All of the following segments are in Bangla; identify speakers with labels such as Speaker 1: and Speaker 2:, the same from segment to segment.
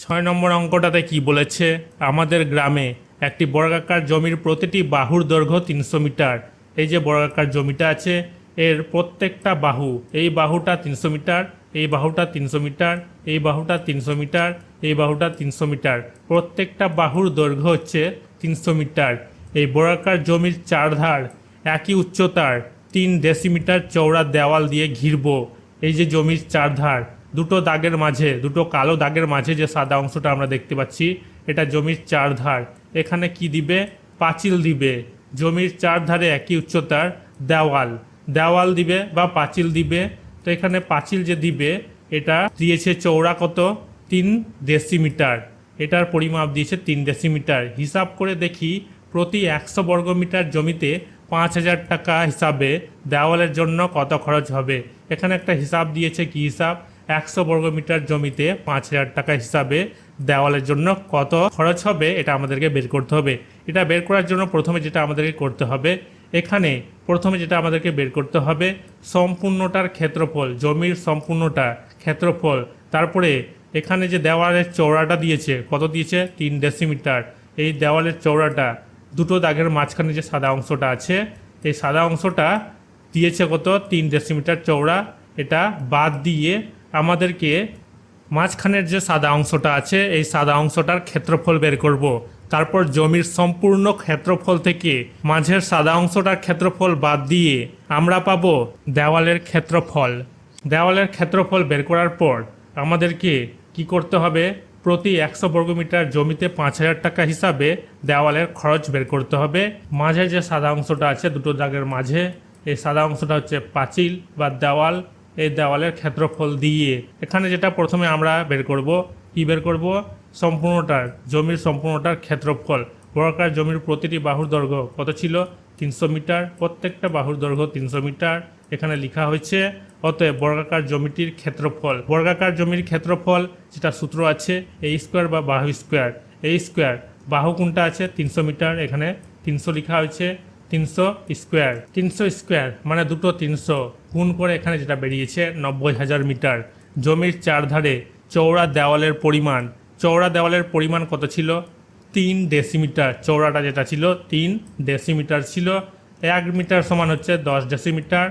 Speaker 1: ছয় নম্বর অঙ্কটাতে কি বলেছে, আমাদের গ্রামে একটি বর্গাকার জমির প্রতিটি বাহুর দৈর্ঘ্য 300 মিটার। এই যে বর্গাকার জমিটা আছে এর প্রত্যেকটা বাহু, এই বাহুটা 300 মিটার, এই বাহুটা 300 মিটার, এই বাহুটা 300 মিটার, এই বাহুটা 300 মিটার, প্রত্যেকটা বাহুর দৈর্ঘ্য হচ্ছে 300 মিটার। এই বর্গাকার জমির চারধার একই উচ্চতার 3 ডেসিমিটার চওড়া দেওয়াল দিয়ে ঘিরব। এই যে জমির চারধার, দুটো দাগের মাঝে, দুটো কালো দাগের মাঝে যে সাদা অংশটা আমরা দেখতে পাচ্ছি, এটা জমির চারধার। এখানে কি দিবে? পাঁচিল দিবে। জমির চারধারে একই উচ্চতার দেওয়াল দিবে বা পাঁচিল দিবে। তো এখানে পাঁচিল যে দিবে এটা দিয়েছে চওড়া কত? 3 ডেসিমিটার। এটার পরিমাপ দিয়েছে 3 ডেসিমিটার। হিসাব করে দেখি প্রতি 100 বর্গমিটার জমিতে 5,000 টাকা হিসাবে দেওয়ালের জন্য কত খরচ হবে। এখানে একটা হিসাব দিয়েছে, কি হিসাব? 100 বর্গমিটার জমিতে 5,000 টাকা হিসাবে দেওয়ালের জন্য কত খরচ হবে এটা আমাদেরকে বের করতে হবে। এটা বের করার জন্য প্রথমে যেটা আমাদেরকে করতে হবে, এখানে প্রথমে যেটা আমাদেরকে বের করতে হবে সম্পূর্ণটার ক্ষেত্রফল, জমির সম্পূর্ণটা ক্ষেত্রফল। তারপরে এখানে যে দেওয়ালের চওড়াটা দিয়েছে, কত দিয়েছে? 3 ডেসিমিটার। এই দেওয়ালের চওড়াটা দুটো দাগের মাঝখানে যে সাদা অংশটা আছে, এই সাদা অংশটা দিয়েছে কত? 3 ডেসিমিটার চওড়া। এটা বাদ দিয়ে আমাদেরকে মাঝখানের যে সাদা অংশটা আছে এই সাদা অংশটার ক্ষেত্রফল বের করব। তারপর জমির সম্পূর্ণ ক্ষেত্রফল থেকে মাঝের সাদা অংশটার ক্ষেত্রফল বাদ দিয়ে আমরা পাবো দেওয়ালের ক্ষেত্রফল। দেওয়ালের ক্ষেত্রফল বের করার পর আমাদেরকে কি করতে হবে? প্রতি 100 বর্গমিটার জমিতে 5,000 টাকা হিসাবে দেওয়ালের খরচ বের করতে হবে। মাঝে যে সাদা অংশটা আছে দুটো দাগের মাঝে, এই সাদা অংশটা হচ্ছে পাঁচিল বা দেওয়াল। এই দেওয়ালের ক্ষেত্রফল দিয়ে এখানে যেটা প্রথমে আমরা বের করব, কি বের করব? সম্পূর্ণটার, জমির সম্পূর্ণটার ক্ষেত্রফল। বর্গাকার জমির প্রতিটি বাহুর দৈর্ঘ্য কত ছিল? 300 মিটার। প্রত্যেকটা বাহুর দৈর্ঘ্য 300 মিটার এখানে লেখা হয়েছে। অতএব বর্গাকার জমিটির ক্ষেত্রফল, বর্গাকার জমির ক্ষেত্রফল যেটা সূত্র আছে এই স্কোয়ার বা বাহু স্কোয়ার। এই স্কোয়ার বাহু কোনটা আছে? 300 মিটার, এখানে 300 লেখা হয়েছে। 300 স্কোয়ার, 300 স্কোয়ার মানে দুটো 300 গুণ করে এখানে যেটা বেরিয়েছে 90,000 মিটার। জমির চারধারে চওড়া দেওয়ালের পরিমাণ, চওড়া দেওয়ালের পরিমাণ কত ছিল? 3 ডেসিমিটার। চওড়াটা যেটা ছিল 3 ডেসিমিটার ছিল। 1 মিটার সমান হচ্ছে 10 ডেসিমিটার।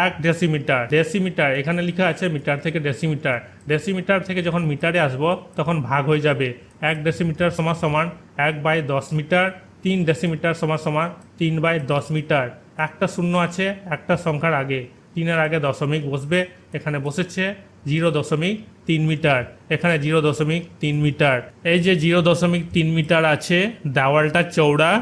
Speaker 1: 1 ডেসিমিটার, ডেসিমিটার এখানে লেখা আছে মিটার থেকে ডেসিমিটার। ডেসিমিটার থেকে যখন মিটারে আসবো তখন ভাগ হয়ে যাবে। 1 ডেসিমিটার সমান সমান 1/10 মিটার। 3 ডেসিমিটার সমান সমান 3/10 মিটার। একটা শূন্য আছে একটা সংখ্যার আগে, 3-এর আগে দশমিক বসবে, এখানে বসেছে 0.3 মিটার। এখানে 0.3 মিটার। এই যে 0.3 মিটার আছে দেওয়ালটা চওড়া,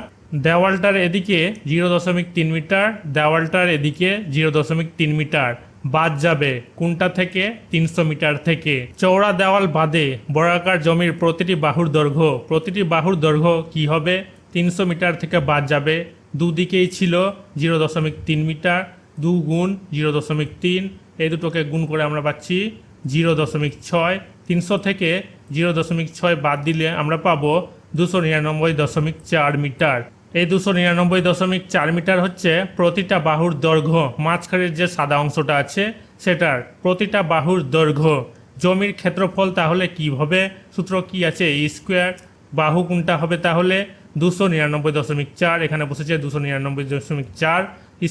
Speaker 1: দেওয়ালটার এদিকে 0.3 মিটার, দেওয়ালটার এদিকে 0.3 মিটার বাদ যাবে কোনটা থেকে? 300 মিটার থেকে। চওড়া দেওয়াল বাদে বর্গাকার জমির প্রতিটি বাহুর দৈর্ঘ্য, প্রতিটি বাহুর দৈর্ঘ্য কি হবে? 300 মিটার থেকে বাদ যাবে। দুদিকেই ছিল 0.3 মিটার, 2 গুণ 0.3, এই দুটোকে গুণ করে আমরা পাচ্ছি 0.6। 300 থেকে 0.6 বাদ দিলে আমরা পাবো 299.4 মিটার। এই 299.4 মিটার হচ্ছে প্রতিটা বাহুর দৈর্ঘ্য। মাঝখানের যে সাদা অংশটা আছে সেটার প্রতিটা বাহুর দৈর্ঘ্য। জমির ক্ষেত্রফল তাহলে কি হবে? সূত্র কি আছে? এই স্কোয়ার, বাহু কোনটা হবে তাহলে? 299.4, এখানে বসেছে 299.4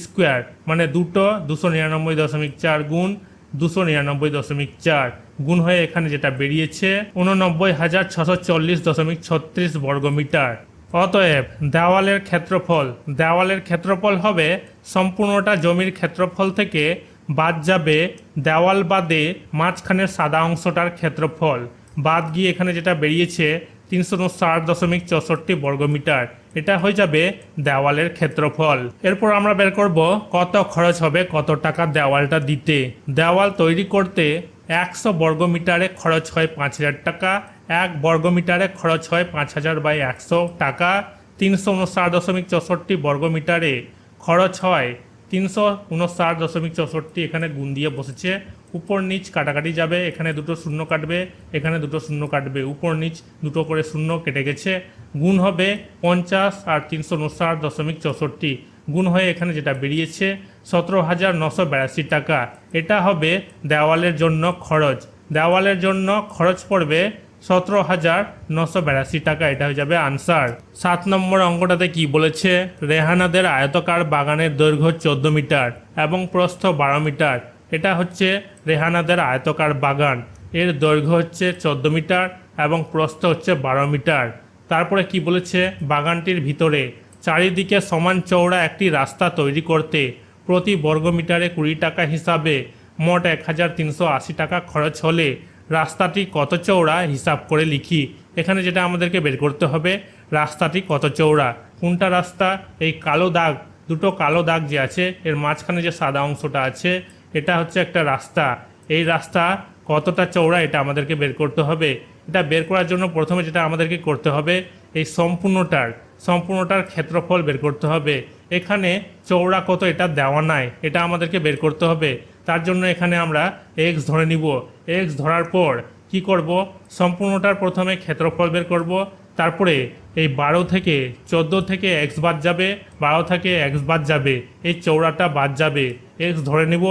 Speaker 1: স্কোয়ার মানে দুটো 299.4 গুণ 299.4 গুণ হয়ে এখানে যেটা বেরিয়েছে 89,640.36 বর্গমিটার। অতএব দেওয়ালের ক্ষেত্রফল, দেওয়ালের ক্ষেত্রফল হবে সম্পূর্ণটা জমির ক্ষেত্রফল থেকে বাদ যাবে দেওয়াল বাদে মাঝখানের সাদা অংশটার ক্ষেত্রফল। বাদ গিয়ে এখানে যেটা বেরিয়েছে 360.64 বর্গমিটার। এটা হয়ে যাবে দেওয়ালের ক্ষেত্রফল। এরপর আমরা বের করব কত খরচ হবে, কত টাকা দেওয়ালটা দিতে। দেওয়াল তৈরি করতে 100 বর্গমিটারে খরচ হয় 5,000 টাকা। 1 বর্গমিটারে খরচ হয় 5,000/100 টাকা। 359.64 বর্গমিটারে খরচ হয় 359.64, এখানে গুণ দিয়ে বসেছে। উপর নিচ কাটাকাটি যাবে, এখানে দুটো শূন্য কাটবে, এখানে দুটো শূন্য কাটবে, উপর নিচ দুটো করে শূন্য কেটে গেছে। গুণ হবে 50 আর 359.64 গুণ হয়ে এখানে যেটা বেরিয়েছে 17,982 টাকা। এটা হবে দেওয়ালের জন্য খরচ। দেওয়ালের জন্য খরচ পড়বে 17,982 টাকা। এটা হয়ে যাবে আনসার। 7 নম্বর অঙ্কটাতে কি বলেছে, রেহানাদের আয়তকার বাগানের দৈর্ঘ্য 14 মিটার এবং প্রস্থ 12 মিটার। এটা হচ্ছে রেহানাদের আয়তকার বাগান, এর দৈর্ঘ্য হচ্ছে 14 মিটার এবং প্রস্থ হচ্ছে 12 মিটার। তারপরে কি বলেছে, বাগানটির ভিতরে চারিদিকে সমান চওড়া একটি রাস্তা তৈরি করতে প্রতি বর্গমিটারে 20 টাকা হিসাবে মোট 1,380 টাকা খরচ হলে রাস্তাটি কত চওড়া হিসাব করে লিখি। এখানে যেটা আমাদেরকে বের করতে হবে, রাস্তাটি কত চওড়া। কোনটা রাস্তা? এই কালো দাগ, দুটো কালো দাগ যে আছে এর মাঝখানে যে সাদা অংশটা আছে এটা হচ্ছে একটা রাস্তা। এই রাস্তা কতটা চওড়া এটা আমাদেরকে বের করতে হবে। এটা বের করার জন্য প্রথমে যেটা আমাদেরকে করতে হবে, এই সম্পূর্ণটার ক্ষেত্রফল বের করতে হবে। এখানে চওড়া কত এটা দেওয়া নাই, এটা আমাদেরকে বের করতে হবে। তার জন্য এখানে আমরা এক্স ধরে নিব। এক্স ধরার পর কি করব, সম্পূর্ণটার প্রথমে ক্ষেত্রফল বের করব। তারপরে এই 12 থেকে 14 থেকে এক্স বাদ যাবে, 12 থেকে এক্স বাদ যাবে, এই চওড়াটা বাদ যাবে। এক্স ধরে নিব।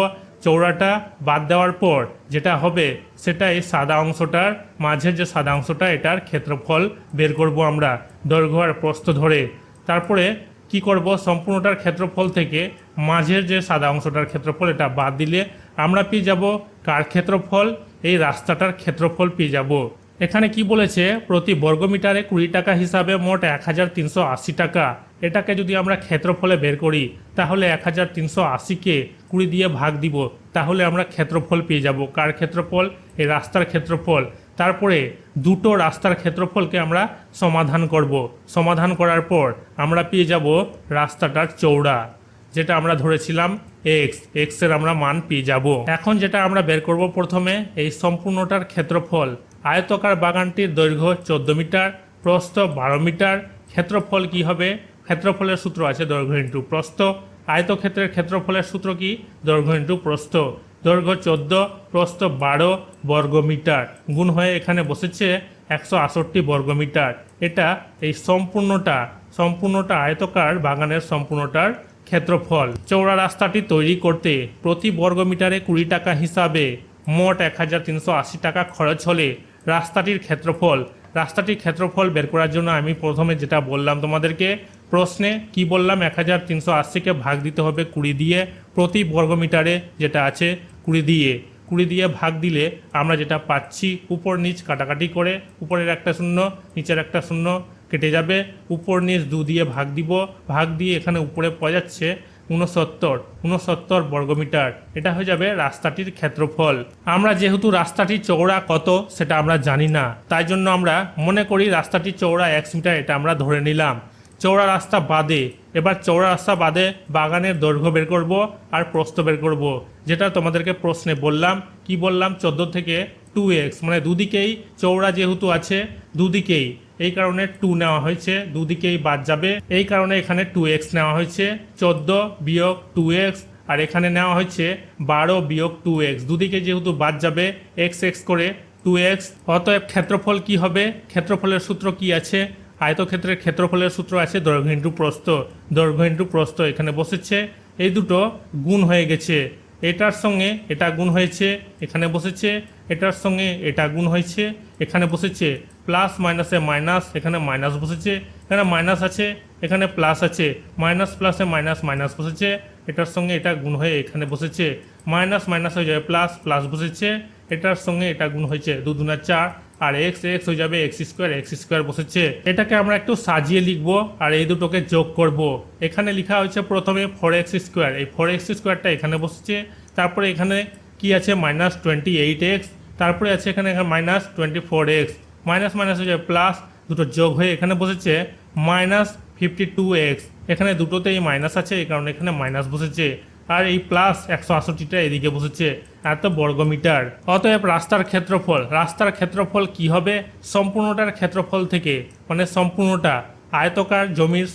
Speaker 1: চওড়াটা বাদ দেওয়ার পর যেটা হবে সেটা এই সাদা অংশটার মাঝের যে সাদা অংশটা এটার ক্ষেত্রফল বের করব আমরা দৈর্ঘ্য আর প্রস্থ ধরে। তারপরে কি করব, সম্পূর্ণটার ক্ষেত্রফল থেকে মাঝের যে সাদা অংশটার ক্ষেত্রফল এটা বাদ দিলে আমরা পেয়ে যাব কার ক্ষেত্রফল, এই রাস্তাটার ক্ষেত্রফল পেয়ে যাব। এখানে কি বলেছে, প্রতি বর্গমিটারে 20 টাকা হিসাবে মোট 1,380 টাকা। এটাকে যদি আমরা ক্ষেত্রফলে বের করি তাহলে 1,380কে 20 দিয়ে ভাগ দিব, তাহলে আমরা ক্ষেত্রফল পেয়ে যাব। কার ক্ষেত্রফল? এই রাস্তার ক্ষেত্রফল। তারপরে দুটো রাস্তার ক্ষেত্রফলকে আমরা সমাধান করব। সমাধান করার পর আমরা পেয়ে যাব রাস্তাটার চওড়া, যেটা আমরা ধরেছিলাম এক্স এর আমরা মান পেয়ে যাব। এখন যেটা আমরা বের করব, প্রথমে এই সম্পূর্ণটার ক্ষেত্রফল। আয়তকার বাগানটির দৈর্ঘ্য 14 মিটার, প্রস্থ 12 মিটার। ক্ষেত্রফল কি হবে? ক্ষেত্রফলের সূত্র আছে দৈর্ঘ্য ইন্টু প্রস্থ। আয়তক্ষেত্রের ক্ষেত্রফলের সূত্র কি? দৈর্ঘ্য ইন্টু প্রস্থ। দৈর্ঘ্য 14, প্রস্থ 12 বর্গমিটার, গুণ হয়ে এখানে বসেছে 168 বর্গমিটার। এটা এই সম্পূর্ণটা আয়তকার বাগানের সম্পূর্ণটার ক্ষেত্রফল। চওড়া রাস্তাটি তৈরি করতে প্রতি বর্গমিটারে 20 টাকা হিসাবে মোট 1,380 টাকা খরচ হলে রাস্তাটির ক্ষেত্রফল বের করার জন্য আমি প্রথমে যেটা বললাম তোমাদেরকে, প্রশ্নে কি বললাম, 1,380কে ভাগ দিতে হবে 20 দিয়ে, প্রতি বর্গমিটারে যেটা আছে 20 দিয়ে ভাগ দিলে আমরা যেটা পাচ্ছি, উপর নিচ কাটাকাটি করে উপরের একটা শূন্য নিচের একটা শূন্য কেটে যাবে, উপর নিচ 2 দিয়ে ভাগ দিব, ভাগ দিয়ে এখানে উপরে পাওয়া যাচ্ছে 69 বর্গমিটার। এটা হয়ে যাবে রাস্তাটির ক্ষেত্রফল। আমরা যেহেতু রাস্তাটির চওড়া কত সেটা আমরা জানি না, তাই জন্য আমরা মনে করি রাস্তাটির চওড়া 1 মিটার, এটা আমরা ধরে নিলাম। চওড়া রাস্তা বাদে বাগানের দৈর্ঘ্য বের করব আর প্রস্থ বের করব, যেটা তোমাদেরকে প্রশ্নে বললাম। কি বললাম? 14 থেকে 2x, মানে দুদিকেই চওড়া যেহেতু আছে দুদিকেই, এই কারণে 2 নেওয়া হয়েছে, দুদিকেই বাদ যাবে, এই কারণে এখানে 2x নেওয়া হয়েছে। 14 বিয়োগ 2x, আর এখানে নেওয়া হয়েছে 12 বিয়োগ 2x, দুদিকে যেহেতু বাদ যাবে x করে 2x। অতএব ক্ষেত্রফল কি হবে? ক্ষেত্রফলের সূত্র কি আছে? আয়তক্ষেত্রের ক্ষেত্রফলের সূত্র আছে দৈর্ঘ্য ইন্টু প্রস্থ। এখানে বসেছে, এই দুটো গুণ হয়ে গেছে, এটার সঙ্গে এটা গুণ হয়েছে, এখানে বসেছে, এটার সঙ্গে এটা গুণ হয়েছে, এখানে বসেছে, প্লাস মাইনাসে মাইনাস, এখানে মাইনাস বসেছে, এখানে মাইনাস আছে, এখানে প্লাস আছে, মাইনাস প্লাসে মাইনাস বসেছে, এটার সঙ্গে এটা গুণ হয়ে এখানে বসেছে, মাইনাস হয়ে যাবে প্লাস বসেছে, এটার সঙ্গে এটা গুণ হয়েছে, 2 দুনা 4, আর এক্স হয়ে যাবে এক্স স্কোয়ার বসেছে। এটাকে আমরা একটু সাজিয়ে লিখবো আর এই দুটোকে যোগ করব। এখানে লেখা হয়েছে প্রথমে 4x স্কোয়ার, এই 4x স্কোয়ারটা এখানে বসেছে, তারপরে এখানে কি আছে -28x, তারপরে আছে এখানে -24x, মাইনাস হয়ে যাবে প্লাস, দুটো যোগ হয়ে এখানে বসেছে -52x, এখানে দুটোতেই মাইনাস আছে এই কারণে এখানে মাইনাস বসেছে, আর এই প্লাস 168টা এদিকে বসেছে, এত বর্গমিটার। অতএব রাস্তার ক্ষেত্রফল কি হবে? সম্পূর্ণটার ক্ষেত্রফল থেকে, মানে সম্পূর্ণটা আয়তকার জমির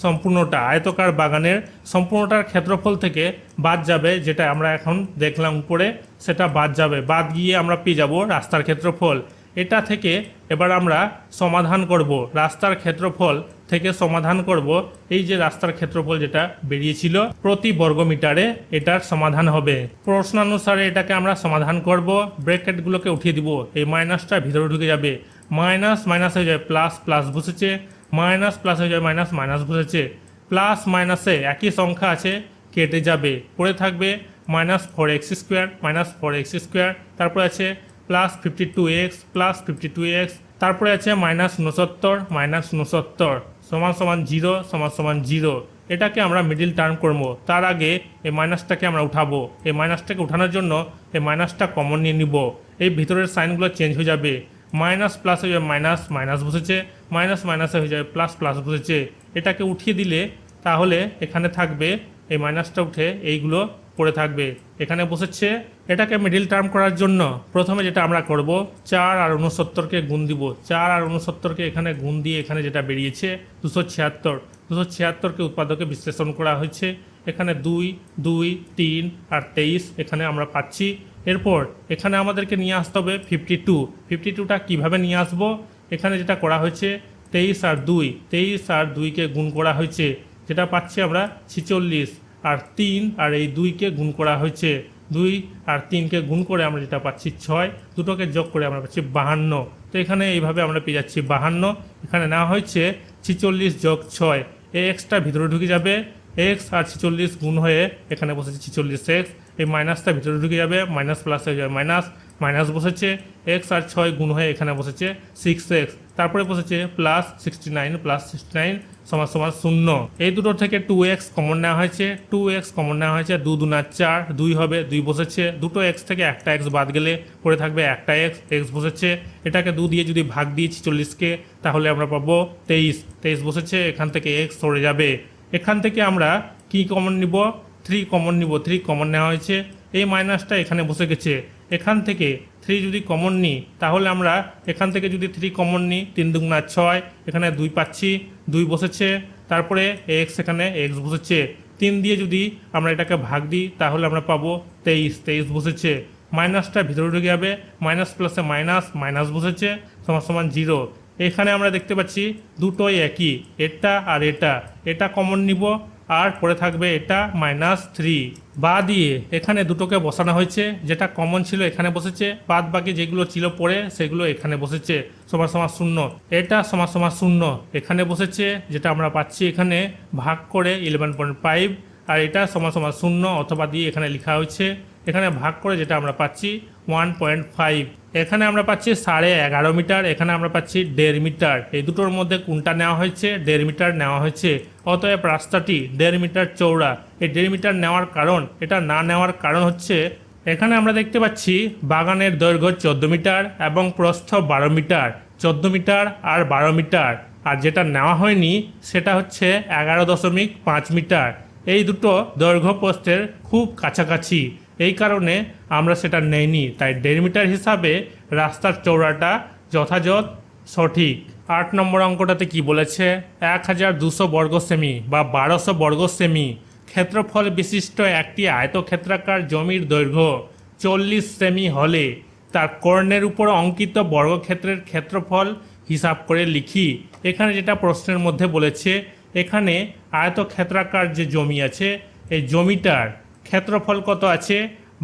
Speaker 1: আয়তকার বাগানের সম্পূর্ণটার ক্ষেত্রফল থেকে বাদ যাবে, যেটা আমরা এখন দেখলাম উপরে, সেটা বাদ যাবে, বাদ গিয়ে আমরা পেয়ে যাব রাস্তার ক্ষেত্রফল। এটা থেকে এবার আমরা সমাধান করব, রাস্তার ক্ষেত্রফল থেকে সমাধান করব এই যে রাস্তার ক্ষেত্রফল যেটা বেরিয়েছিল প্রতি বর্গমিটারে, এটার সমাধান হবে। প্রশ্নানুসারে এটাকে আমরা সমাধান করব, ব্র্যাকেটগুলোকে উঠিয়ে দিব, এই মাইনাসটা ভিতরে ঢুকে যাবে, মাইনাস মাইনাস হয়ে যায় প্লাস, প্লাস বসেছে, মাইনাস প্লাস হয়ে যায় মাইনাস, মাইনাস বসেছে, প্লাস মাইনাসে একই সংখ্যা আছে কেটে যাবে, পড়ে থাকবে -4x², -4x², তারপরে আছে +52x, +52x, তারপরে আছে -69, -69 সমান সমান 0, সমান সমান 0। এটাকে আমরা মিডিল টার্ম করবো। তার আগে এই মাইনাসটাকে আমরা উঠাবো। এই মাইনাসটাকে উঠানোর জন্য এই মাইনাসটা কমন নিয়ে নিব। এই ভিতরের সাইনগুলো চেঞ্জ হয়ে যাবে, মাইনাস প্লাস হয়ে যাবে মাইনাস, মাইনাস বসেছে, মাইনাস মাইনাসে হয়ে যাবে প্লাস, প্লাস বসেছে। এটাকে উঠিয়ে দিলে তাহলে এখানে থাকবে এই মাইনাসটা উঠে এইগুলো পড়ে থাকবে, এখানে বসেছে। এটাকে মিডিল টার্ম করার জন্য প্রথমে যেটা আমরা করব, 4 আর 69কে গুণ দিব। 4 আর 69কে এখানে গুণ দিয়ে এখানে যেটা বেরিয়েছে 276, 276কে উৎপাদকে বিশ্লেষণ করা হয়েছে। এখানে 2, 2, 3 আর 23 এখানে আমরা পাচ্ছি। এরপর এখানে আমাদেরকে নিয়ে আসতে হবে 52। 52টা কীভাবে নিয়ে আসবো, এখানে যেটা করা হয়েছে 23 আর 2, 23 আর 2কে গুণ করা হয়েছে, যেটা পাচ্ছি আমরা 46, আর 3 আর এই 2কে গুণ করা হয়েছে, 2 আর 3কে গুণ করে আমরা যেটা পাচ্ছি 6, দুটোকে যোগ করে আমরা পাচ্ছি 52। তো এখানে এইভাবে আমরা পেয়ে যাচ্ছি 52। এখানে নেওয়া হয়েছে 46 যোগ 6, এই এক্সটা ভিতরে ঢুকে যাবে, এক্স আর 46 গুণ হয়ে এখানে বসেছে 46x, এই মাইনাসটা ভিতরে ঢুকে যাবে, মাইনাস প্লাস হয়ে যাবে মাইনাস, মাইনাস বসেছে, এক্স আর 6 গুণ হয়ে এখানে বসেছে 6x, তারপরে বসেছে +69, +69 সমান সমান 0। এই দুটো থেকে 2x কমন নেওয়া হয়েছে, 2x কমন নেওয়া হয়েছে, 2 2 4, 2 হবে, 2 বসেছে, দুটো x থেকে একটা x বাদ গেলে পড়ে থাকবে একটা x, x বসেছে। এটাকে 2 দিয়ে যদি ভাগ দিই 46কে, তাহলে আমরা পাবো 23, 23 বসেছে, এখান থেকে x সরে যাবে। এখান থেকে আমরা কি কমন নিব, 3 কমন নিব, 3 কমন নেওয়া হয়েছে, এই মাইনাসটা এখানে বসে গেছে। এখান থেকে 3 যদি কমন নিই, তাহলে আমরা এখান থেকে যদি 3 কমন নিই, 3 2 6, এখানে 2 পাচ্ছি, 2 বসেছে, তারপরে x, এখানে x বসেছে। 3 দিয়ে যদি আমরা এটাকে ভাগ দিই, তাহলে আমরা পাবো 23, 23 বসেছে, মাইনাসটা ভিতরে ঢুকে যাবে, মাইনাস প্লাসে মাইনাস, মাইনাস বসেছে, সমান সমান 0। এখানে আমরা দেখতে পাচ্ছি দুটোই একই, এটা আর এটা কমন নিব, আর পরে থাকবে এটা -3 বা দিয়ে এখানে দুটোকে বসানো হয়েছে, যেটা কমন ছিল এখানে বসেছে, বাদ বাকি যেগুলো ছিল পরে সেগুলো এখানে বসেছে, সমান সমান 0। এটা সমান সমান 0 এখানে বসেছে, যেটা আমরা পাচ্ছি এখানে ভাগ করে 11.5, আর এটা সমান সমান 0 অথবা দিয়ে এখানে লেখা হয়েছে, এখানে ভাগ করে যেটা আমরা পাচ্ছি 1.5। এখানে আমরা পাচ্ছি 11.5 মিটার, এখানে আমরা পাচ্ছি 1.5 মিটার। এই দুটোর মধ্যে কোনটা নেওয়া হয়েছে, 1.5 মিটার নেওয়া হয়েছে। অতএব রাস্তাটি 1.5 মিটার চওড়া। এই 1.5 মিটার নেওয়ার কারণ, এটা না নেওয়ার কারণ হচ্ছে এখানে আমরা দেখতে পাচ্ছি বাগানের দৈর্ঘ্য 14 মিটার এবং প্রস্থ 12 মিটার, 14 মিটার আর 12 মিটার। আর যেটা নেওয়া হয়নি সেটা হচ্ছে 11.5 মিটার। এই দুটো দৈর্ঘ্য প্রস্থের খুব কাছাকাছি, এই কারণে আমরা সেটা নেইনি। তাই 1.5 মিটার হিসাবে রাস্তার চওড়াটা যথাযথ সঠিক। 8 নম্বর অঙ্কটাতে কি বলেছে, 1200 বর্গ সেমি বা 1200 বর্গ সেমি ক্ষেত্রফল বিশিষ্ট একটি আয়তক্ষেত্রাকার জমির দৈর্ঘ্য 40 সেমি হলে তার কর্ণের উপর অঙ্কিত বর্গক্ষেত্রের ক্ষেত্রফল হিসাব করে লিখি। এখানে যেটা প্রশ্নের মধ্যে বলেছে, এখানে আয়তক্ষেত্রাকার যে জমি আছে, এই জমিটার ক্ষেত্রফল কত আছে,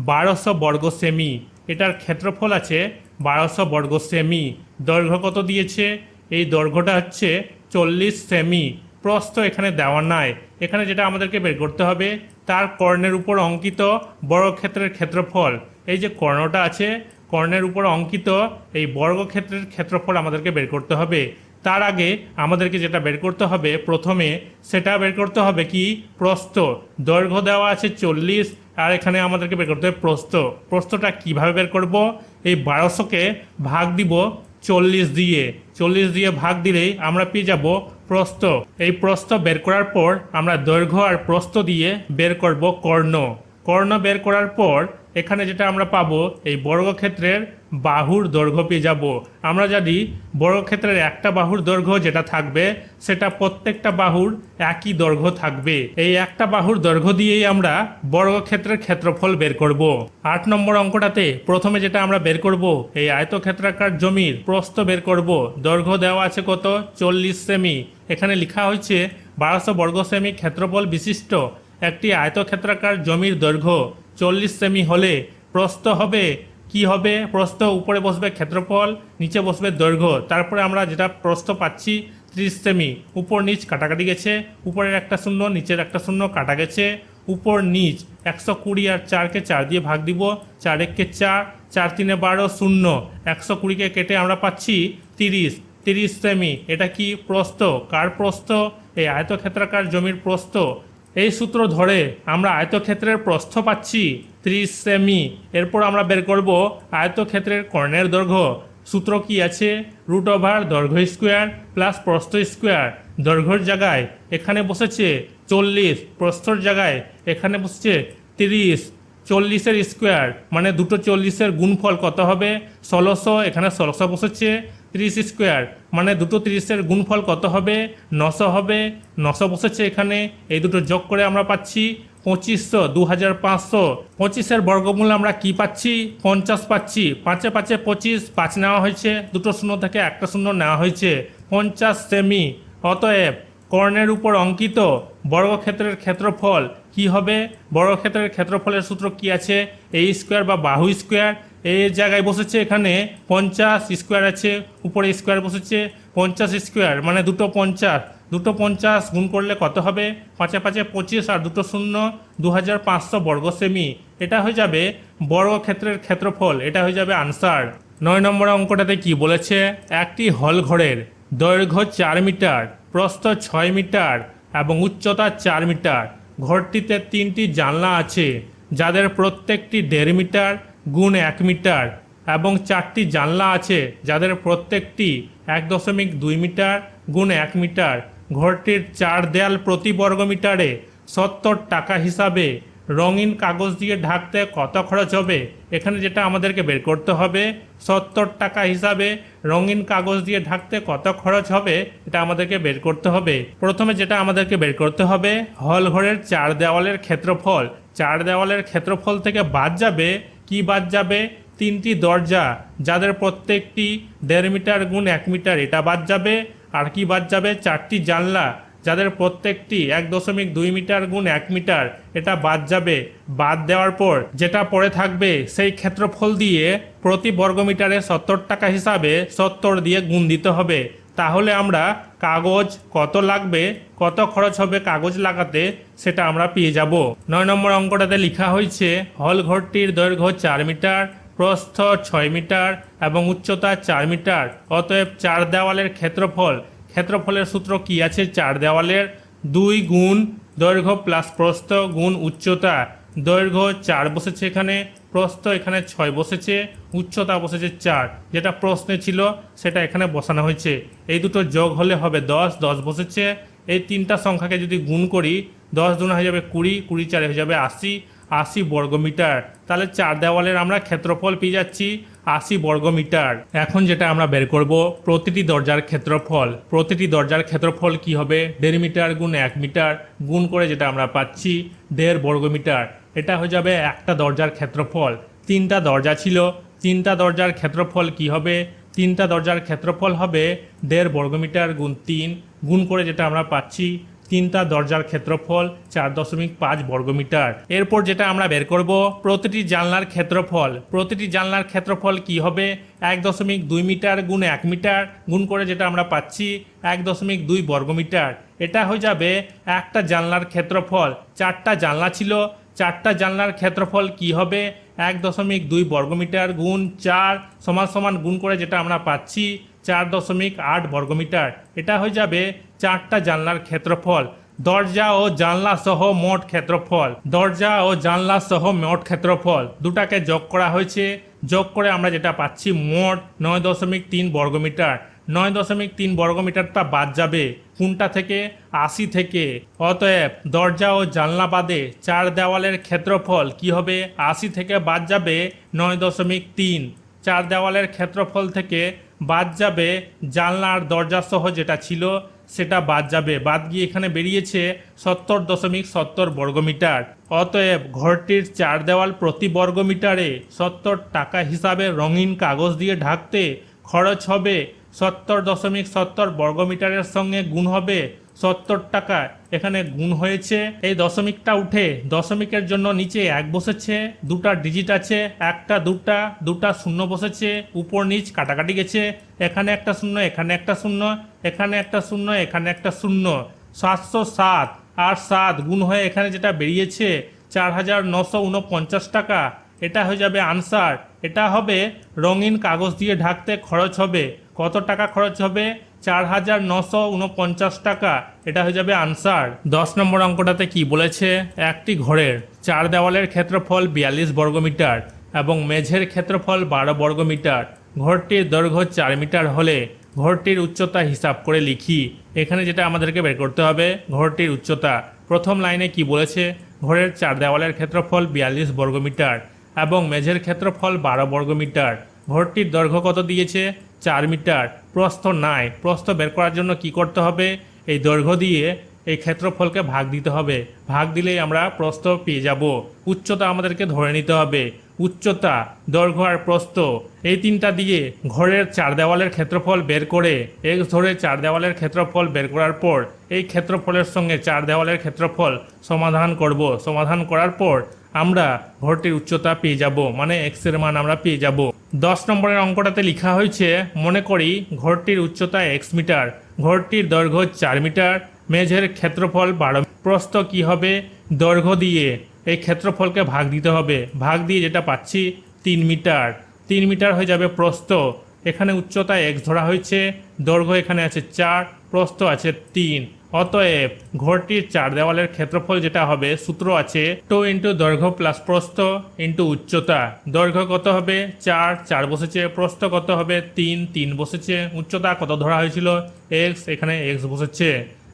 Speaker 1: 1200 বর্গ সেমি। এটার ক্ষেত্রফল আছে 1200 বর্গ সেমি। দৈর্ঘ্য কত দিয়েছে, এই দৈর্ঘ্যটা হচ্ছে 40 সেমি। প্রস্থ এখানে দেওয়া নাই, এখানে যেটা আমাদেরকে বের করতে হবে, তার কর্ণের উপর অঙ্কিত বর্গক্ষেত্রের ক্ষেত্রফল। এই যে কর্ণটা আছে, কর্ণের উপর অঙ্কিত এই বর্গক্ষেত্রের ক্ষেত্রফল আমাদেরকে বের করতে হবে। তার আগে আমাদেরকে যেটা বের করতে হবে প্রথমে, সেটা বের করতে হবে কি, প্রস্থ। দৈর্ঘ্য দেওয়া আছে 40, আর এখানে আমাদেরকে বের করতে হবে প্রস্থ। প্রস্থটা কিভাবে বের করব, এই 1200কে ভাগ দিব 40 দিয়ে, 40 দিয়ে ভাগ দিলেই আমরা পেয়ে যাব প্রস্থ। এই প্রস্থ বের করার পর আমরা দৈর্ঘ্য আর প্রস্থ দিয়ে বের করব কর্ণ। কর্ণ বের করার পর এখানে যেটা আমরা পাবো, এই বর্গক্ষেত্রের বাহুর দৈর্ঘ্য পেয়ে যাব। আমরা যদি বর্গক্ষেত্রের একটা বাহুর দৈর্ঘ্য যেটা থাকবে, সেটা প্রত্যেকটা বাহুর একই দৈর্ঘ্য থাকবে। এই একটা বাহুর দৈর্ঘ্য দিয়েই আমরা বর্গক্ষেত্রের ক্ষেত্রফল বের করব। 8 নম্বর অঙ্কটাতে প্রথমে যেটা আমরা বের করব, এই আয়তক্ষেত্রাকার জমির প্রস্থ বের করব। দৈর্ঘ্য দেওয়া আছে কত, 40 সেমি। এখানে লেখা হয়েছে 1200 বর্গ সেমি ক্ষেত্রফল বিশিষ্ট একটি আয়তক্ষেত্রাকার জমির দৈর্ঘ্য 40 সেমি হলে প্রস্থ হবে কি হবে? প্রস্থ উপরে বসবে ক্ষেত্রফল, নিচে বসবে দৈর্ঘ্য। তারপরে আমরা যেটা প্রস্থ পাচ্ছি 30 সেমি। উপর নিচ কাটাকাটি গেছে, উপরের একটা শূন্য নিচের একটা শূন্য কাটা গেছে, উপর নিচ 120 আর 4কে 4 দিয়ে ভাগ দিব, 4 একে 4, 4 3 12 শূন্য, 120কে কেটে আমরা পাচ্ছি 30 সেমি। এটা কি? প্রস্থ। কার প্রস্থ? এই আয়তক্ষেত্রাকার জমির প্রস্থ। এই সূত্র ধরে আমরা আয়তক্ষেত্রের প্রস্থ পাচ্ছি 30 সেমি। এরপর আমরা বের করব আয়তক্ষেত্রের কর্ণের দৈর্ঘ্য। সূত্র কি আছে? √ দৈর্ঘ্য স্কোয়ার প্লাস প্রস্থ স্কোয়ার। দৈর্ঘ্যের জায়গায় এখানে বসেছে 40, প্রস্থর জায়গায় এখানে বসেছে 30। 40-এর স্কোয়ার মানে দুটো 40-এর গুণফল কত হবে? 1600। এখানে 1600 বসেছে। 30 স্কোয়ার মানে দুটো 30-এর গুণফল কত হবে? 900 হবে। 900 বসেছে এখানে। এই দুটো যোগ করে আমরা পাচ্ছি 2500, 2500। 25-এর বর্গমূল আমরা কি পাচ্ছি? 50 পাচ্ছি। 5 5 25, 5 নেওয়া হয়েছে, দুটো শূন্য থেকে একটা শূন্য নেওয়া হয়েছে, 50 সেমি। অতএব কর্ণের উপর অঙ্কিত বর্গক্ষেত্রের ক্ষেত্রফল কি হবে? বর্গক্ষেত্রের ক্ষেত্রফলের সূত্র কি আছে? এই স্কোয়ার বা বাহু স্কোয়ার। এই জায়গায় বসেছে এখানে 50 স্কোয়ার আছে, উপরে স্কোয়ার বসেছে 50 স্কোয়ার মানে দুটো 50, দুটো 50 গুণ করলে কত হবে? 5 5 25 আর দুটো শূন্য, 2500 বর্গ সেমি। এটা হয়ে যাবে বর্গক্ষেত্রের ক্ষেত্রফল। এটা হয়ে যাবে আনসার। 9 নম্বর অঙ্কটাতে কি বলেছে? একটি হল ঘরের দৈর্ঘ্য 4 মিটার, প্রস্থ 6 মিটার এবং উচ্চতা 4 মিটার। ঘরটিতে 3টি জানলা আছে যাদের প্রত্যেকটি 1.5 মিটার গুণ 1 মিটার এবং 4টি জানলা আছে যাদের প্রত্যেকটি 1.2 মিটার গুণ 1 মিটার। ঘরটির 4 দেয়াল প্রতি বর্গমিটারে 70 টাকা হিসাবে রঙিন কাগজ দিয়ে ঢাকতে কত খরচ হবে? এখানে যেটা আমাদেরকে বের করতে হবে, 70 টাকা হিসাবে রঙিন কাগজ দিয়ে ঢাকতে কত খরচ হবে এটা আমাদেরকে বের করতে হবে। প্রথমে যেটা আমাদেরকে বের করতে হবে, হল ঘরের 4 দেওয়ালের ক্ষেত্রফল। 4 দেওয়ালের ক্ষেত্রফল থেকে বাদ যাবে কি? বাদ যাবে 3টি দরজা যাদের প্রত্যেকটি 1.5 মিটার গুণ 1 মিটার, এটা বাদ যাবে। আর কি বাদ যাবে? 4টি জানলা যাদের প্রত্যেকটি 1.2 মিটার গুণ 1 মিটার, এটা বাদ যাবে। বাদ দেওয়ার পর যেটা পড়ে থাকবে সেই ক্ষেত্রফল দিয়ে প্রতি বর্গমিটারে 70 টাকা হিসাবে 70 দিয়ে গুণ দিতে হবে। তাহলে আমরা কাগজ কত লাগবে, কত খরচ হবে কাগজ লাগাতে, সেটা আমরা পেয়ে যাব। 9 নম্বর অঙ্কটাতে লেখা হয়েছে হল ঘরটির দৈর্ঘ্য 4 মিটার, প্রস্থ 6 মিটার এবং উচ্চতা 4 মিটার। অতএব 4 দেওয়ালের ক্ষেত্রফল। ক্ষেত্রফলের সূত্র কি আছে? 4 দেওয়ালের 2 গুণ দৈর্ঘ্য প্লাস প্রস্থ গুণ উচ্চতা। দৈর্ঘ্য 4 বসেছে এখানে, প্রস্থ এখানে 6 বসেছে, উচ্চতা বসেছে 4। যেটা প্রশ্নে ছিল সেটা এখানে বসানো হয়েছে। এই দুটো যোগ হলে হবে 10, 10 বসেছে। এই তিনটা সংখ্যাকে যদি গুণ করি, 10 দুনা হয়ে যাবে 20, 20 4 হয়ে যাবে 80, 80 বর্গমিটার। তাহলে 4 দেওয়ালের আমরা ক্ষেত্রফল পেয়ে যাচ্ছি 80 বর্গমিটার। এখন যেটা আমরা বের করব প্রতিটি দরজার ক্ষেত্রফল। প্রতিটি দরজার ক্ষেত্রফল কি হবে? 1.5 মিটার গুণ 1 মিটার গুণ করে যেটা আমরা পাচ্ছি 1.5 বর্গমিটার। এটা হয়ে যাবে একটা দরজার ক্ষেত্রফল। 3টা দরজা ছিল, 3টা দরজার ক্ষেত্রফল কি হবে? 3টা দরজার ক্ষেত্রফল হবে 1.5 বর্গমিটার গুণ 3 গুণ করে যেটা আমরা পাচ্ছি 3টা দরজার ক্ষেত্রফল 4.5 বর্গমিটার। এরপর যেটা আমরা বের করব প্রতিটি জানলার ক্ষেত্রফল। প্রতিটি জানলার ক্ষেত্রফল কি হবে? 1.2 মিটার গুণ 1 মিটার গুণ করে যেটা আমরা পাচ্ছি 1.2 বর্গমিটার। এটা হয়ে যাবে একটা জানলার ক্ষেত্রফল। 4টা জানলা ছিল, 4টা জানলার ক্ষেত্রফল কি হবে? 1.2 বর্গমিটার গুণ 4 সমান সমান গুণ করে যেটা আমরা পাচ্ছি 4.8 বর্গমিটার। এটা হয়ে যাবে 4টা জানলার ক্ষেত্রফল। দরজা ও জানলা সহ মোট ক্ষেত্রফল। দরজা ও জানলা সহ মোট ক্ষেত্রফল দুটাকে যোগ করা হয়েছে। যোগ করে আমরা যেটা পাচ্ছি মোট 9.3 বর্গমিটার। 9.3 বর্গমিটারটা বাদ যাবে কোনটা থেকে? 80 থেকে। অতএব দরজা ও জানলা বাদে 4 দেওয়ালের ক্ষেত্রফল কি হবে? 80 থেকে বাদ যাবে 9.3। 4 দেওয়ালের ক্ষেত্রফল থেকে বাদ যাবে জানলা আর দরজা সহ যেটা ছিল সেটা বাদ যাবে। বাদ গিয়ে এখানে বেরিয়েছে 70.70 বর্গমিটার। অতএব ঘরটির 4 দেওয়াল প্রতি বর্গমিটারে 70 টাকা হিসাবে রঙিন কাগজ দিয়ে ঢাকতে খরচ হবে 70.70 বর্গমিটারের সঙ্গে গুণ হবে 70 টাকা। এখানে গুণ হয়েছে, এই দশমিকটা উঠে দশমিকের জন্য নিচে 1 বসেছে, দুটা ডিজিট আছে, একটা দুটা দুটা শূন্য বসেছে, উপর নিচ কাটাকাটি গেছে, এখানে একটা শূন্য, এখানে একটা শূন্য, এখানে একটা শূন্য, এখানে একটা শূন্য, 707 আর 7 গুণ হয়ে এখানে যেটা বেরিয়েছে 4949 টাকা, এটা হয়ে যাবে আনসার। এটা হবে রঙিন কাগজ দিয়ে ঢাকতে খরচ হবে কত টাকা খরচ হবে? 4949 টাকা, এটা হয়ে যাবে আনসার। 10 নম্বর অঙ্কটাতে কি বলেছে? একটি ঘরের 4 দেওয়ালের ক্ষেত্রফল 42 বর্গমিটার এবং মেঝের ক্ষেত্রফল 12 বর্গমিটার। ঘরটির দৈর্ঘ্য 4 মিটার হলে ঘরটির উচ্চতা হিসাব করে লিখি। এখানে যেটা আমাদেরকে বের করতে হবে ঘরটির উচ্চতা। প্রথম লাইনে কি বলেছে? ঘরের 4 দেওয়ালের ক্ষেত্রফল 42 বর্গমিটার এবং মেঝের ক্ষেত্রফল 12 বর্গমিটার। ঘরটির দৈর্ঘ্য কত দিয়েছে? 4 মিটার। প্রস্থ নাই, প্রস্থ বের করার জন্য কি করতে হবে? এই দৈর্ঘ্য দিয়ে এই ক্ষেত্রফলকে ভাগ দিতে হবে, ভাগ দিলেই আমরা প্রস্থ পেয়ে যাব। উচ্চতা আমাদেরকে ধরে নিতে হবে, উচ্চতা, দৈর্ঘ্য আর প্রস্থ এই তিনটা দিয়ে ঘরের 4 দেওয়ালের ক্ষেত্রফল বের করে এক্স ধরে 4 দেওয়ালের ক্ষেত্রফল বের করার পর এই ক্ষেত্রফলের সঙ্গে 4 দেওয়ালের ক্ষেত্রফল সমাধান করব। সমাধান করার পর আমরা ঘরটির উচ্চতা পেয়ে যাব, মানে এক্স এর মান আমরা পেয়ে যাব। 10 নম্বরের অঙ্কটাতে লেখা হয়েছে, মনে করি ঘরটির উচ্চতা এক্স মিটার, ঘরটির দৈর্ঘ্য 4 মিটার, মেঝের ক্ষেত্রফল 12। প্রস্থ কি হবে? দৈর্ঘ্য দিয়ে এই ক্ষেত্রফলকে ভাগ দিতে হবে, ভাগ দিয়ে যেটা পাচ্ছি 3 মিটার। 3 মিটার হয়ে যাবে প্রস্থ। এখানে উচ্চতা এক্স ধরা হয়েছে, দৈর্ঘ্য এখানে আছে 4, প্রস্থ আছে 3। অতএব ঘরটির 4 দেওয়ালের ক্ষেত্রফল যেটা হবে, সূত্র আছে 2 ইন্টু দৈর্ঘ্য প্লাস প্রস্থ ইন্টু উচ্চতা। দৈর্ঘ্য কত হবে? 4, 4 বসেছে। প্রস্থ কত হবে? 3, 3 বসেছে। উচ্চতা কত ধরা হয়েছিল? এক্স, এখানে এক্স বসেছে।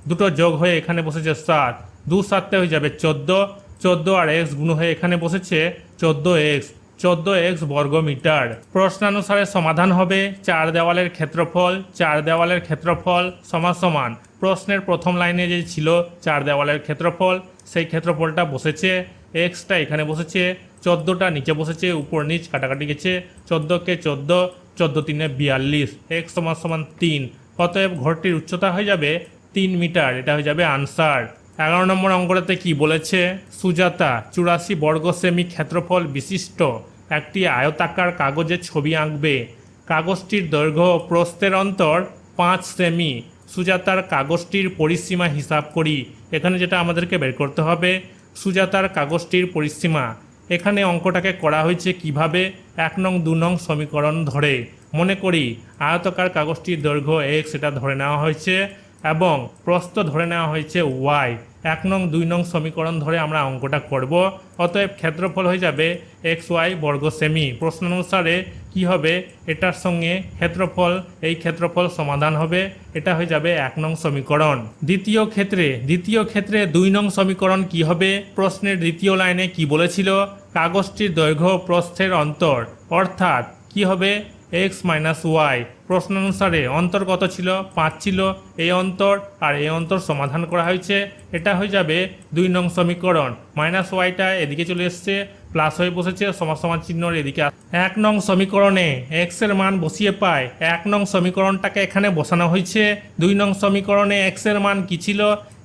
Speaker 1: দুটো যোগ হয়ে এখানে বসেছে 7, 2 7 হয়ে যাবে 14, 14 আর এক্স গুণ হয়ে এখানে বসেছে 14x, 14x বর্গ মিটার। প্রশ্নানুসারে সমাধান হবে 4 দেওয়ালের ক্ষেত্রফল, 4 দেওয়ালের ক্ষেত্রফল সমান সমান প্রশ্নের প্রথম লাইনে যে ছিল 4 দেওয়ালের ক্ষেত্রফল, সেই ক্ষেত্রফলটা বসেছে, এক্সটা এখানে বসেছে, 14টা নিচে বসেছে, উপর নিচ কাটাকাটি গেছে, 14কে 14, 14 3 42, এক্স সমান সমান 3। অতএব ঘরটির উচ্চতা হয়ে যাবে 3 মিটার, এটা হয়ে যাবে আনসার। 11 নম্বর অঙ্কটাতে কি বলেছে? সুজাতা 84 বর্গ সেমি ক্ষেত্রফল বিশিষ্ট একটি আয়তাকার কাগজে ছবি আঁকবে। কাগজটির দৈর্ঘ্য ও প্রস্থের অন্তর 5 সেমি। সুজাতার কাগজটির পরিসীমা হিসাব করি। এখানে যেটা আমাদেরকে বের করতে হবে সুজাতার কাগজটির পরিসীমা। এখানে অঙ্কটাকে করা হয়েছে কিভাবে? 1 নং 2 নং সমীকরণ ধরে। মনে করি আয়তাকার কাগজটির দৈর্ঘ্য এক্স, এটা ধরে নেওয়া হয়েছে এবং প্রস্থ ধরে নেওয়া হয়েছে ওয়াই। 1 নং 2 নং সমীকরণ ধরে আমরা অঙ্কটা করব। অতএব ক্ষেত্রফল হয়ে যাবে এক্স ওয়াই বর্গ সেমি। প্রশ্নানুসারে কি হবে? এটার সঙ্গে ক্ষেত্রফল, এই ক্ষেত্রফল সমাধান হবে, এটা হয়ে যাবে 1 নং সমীকরণ। দ্বিতীয় ক্ষেত্রে 2 নং সমীকরণ কি হবে? প্রশ্নের দ্বিতীয় লাইনে কি বলেছিল? কাগজটির দৈর্ঘ্য প্রস্থের অন্তর, অর্থাৎ কি হবে? X minus Y. প্রশ্নানুসারে অন্তর কত ছিল? 5 ছিল। এই অন্তর আর এই অন্তর সমাধান করা হয়েছে, এটা হয়ে যাবে 2 নং সমীকরণ। মাইনাস ওয়াইটা এদিকে চলে এসছে, প্লাস হয়ে বসেছে, সমান চিহ্নর এদিকে। 1 নং সমীকরণে এক্স এর মান বসিয়ে পায় 1 নং সমীকরণটাকে এখানে বসানো হয়েছে। 2 নং সমীকরণে এক্স এর মান কি ছিল?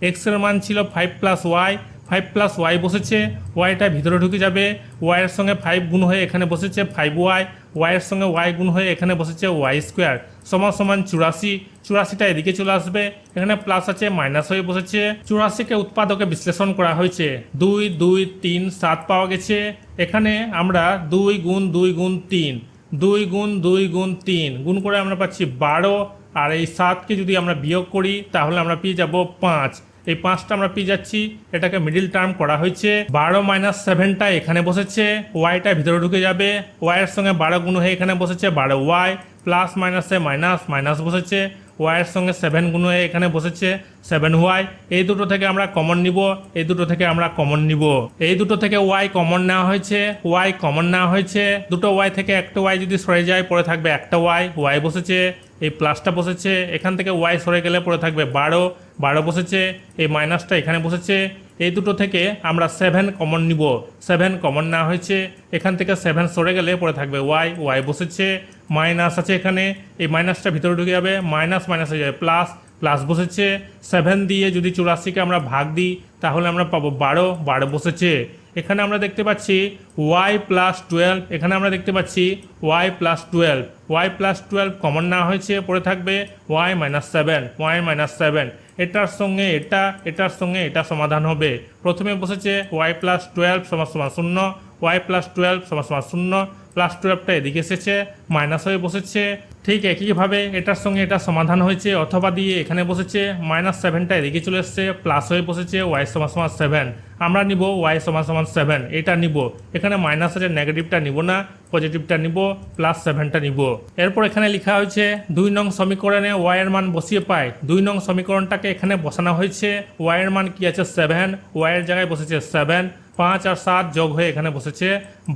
Speaker 1: এক্স এর মান ছিল 5 প্লাস ওয়াই, 5 প্লাস ওয়াই বসেছে, ওয়াইটা ভিতরে ঢুকে যাবে, ওয়াইয়ের সঙ্গে 5 গুণ হয়ে এখানে বসেছে 5y, ওয়াইয়ের সঙ্গে ওয়াই গুণ হয়ে এখানে বসেছে ওয়াই স্কোয়ার, সমান 84। 84টা এদিকে চলে আসবে, এখানে প্লাস আছে, মাইনাস হয়ে বসেছে। 84কে উৎপাদকে বিশ্লেষণ করা হয়েছে, 2 2 3 7 পাওয়া গেছে। এখানে আমরা 2 গুণ 2 গুণ 3, 2 গুণ 2 গুণ 3 গুণ করে আমরা পাচ্ছি 12, আর এই 7কে যদি আমরা বিয়োগ করি তাহলে আমরা পেয়ে যাব 5। এই 5টা আমরা পেয়ে যাচ্ছি, এটাকে মিডিল টার্ম করা হয়েছে। 12 মাইনাস 7টা এখানে বসেছে, ওয়াইটা ভিতরে ঢুকে যাবে, ওয়াইয়ের সঙ্গে 12 গুণ হয়ে এখানে বসেছে 12y, প্লাস মাইনাসে মাইনাস, মাইনাস বসেছে, ওয়াইয়ের সঙ্গে 7 গুণ হয়ে এখানে বসেছে 7y। এই দুটো থেকে আমরা কমন নিব, এই দুটো থেকে আমরা কমন নিব। এই দুটো থেকে ওয়াই কমন নেওয়া হয়েছে, ওয়াই কমন নেওয়া হয়েছে। দুটো ওয়াই থেকে একটা ওয়াই যদি সরে যায় পরে থাকবে একটা ওয়াই, ওয়াই বসেছে, এই প্লাসটা বসেছে, এখান থেকে ওয়াই সরে গেলে পরে থাকবে 12, 12 বসেছে, এই মাইনাসটা এখানে বসেছে। এই দুটো থেকে আমরা 7 কমন নিব, 7 কমন নেওয়া হয়েছে, এখান থেকে 7 সরে গেলে পরে থাকবে ওয়াই, ওয়াই বসেছে, মাইনাস আছে এখানে, এই মাইনাসটা ভিতরে ঢুকে যাবে, মাইনাস মাইনাস হয়ে যাবে প্লাস, প্লাস বসেছে। 7 দিয়ে যদি 84কে আমরা ভাগ দিই তাহলে আমরা পাবো 12, 12 বসেছে। এখানে আমরা দেখতে পাচ্ছি y প্লাস 12, এখানে আমরা দেখতে পাচ্ছি y plus 12, y plus 12 common না হয়েছে, পড়ে থাকবে y মাইনাস 7, y মাইনাস 7। এটার সঙ্গে এটা, এটার সঙ্গে এটা সমাধান হবে। প্রথমে বসেছে y প্লাস 12 সমান সমান 0, y প্লাস 12 সমান সমান 0, প্লাস 12টা এদিকে এসেছে মাইনাস হয়ে বসেছে। ঠিক একইভাবে এটার সঙ্গে এটা সমাধান হয়েছে, অথবা দিয়ে এখানে বসেছে মাইনাস 7টা এদিকে চলে এসছে, প্লাস হয়ে বসেছে y সমান সমান 7। আমরা নিব y সমান সমান 7, এটা নিব। এখানে মাইনাস আছে, নেগেটিভটা নিব না, পজিটিভটা নিব, প্লাস 7টা নিব। এরপর এখানে লেখা হয়েছে 2 নং সমীকরণে y এর মান বসিয়ে পাই। 2 নং সমীকরণটাকে এখানে বসানো হয়েছে। y এর মান কি আছে 7, y এর জায়গায় বসেছে 7, 5 আর 7 যোগ হয়ে এখানে বসেছে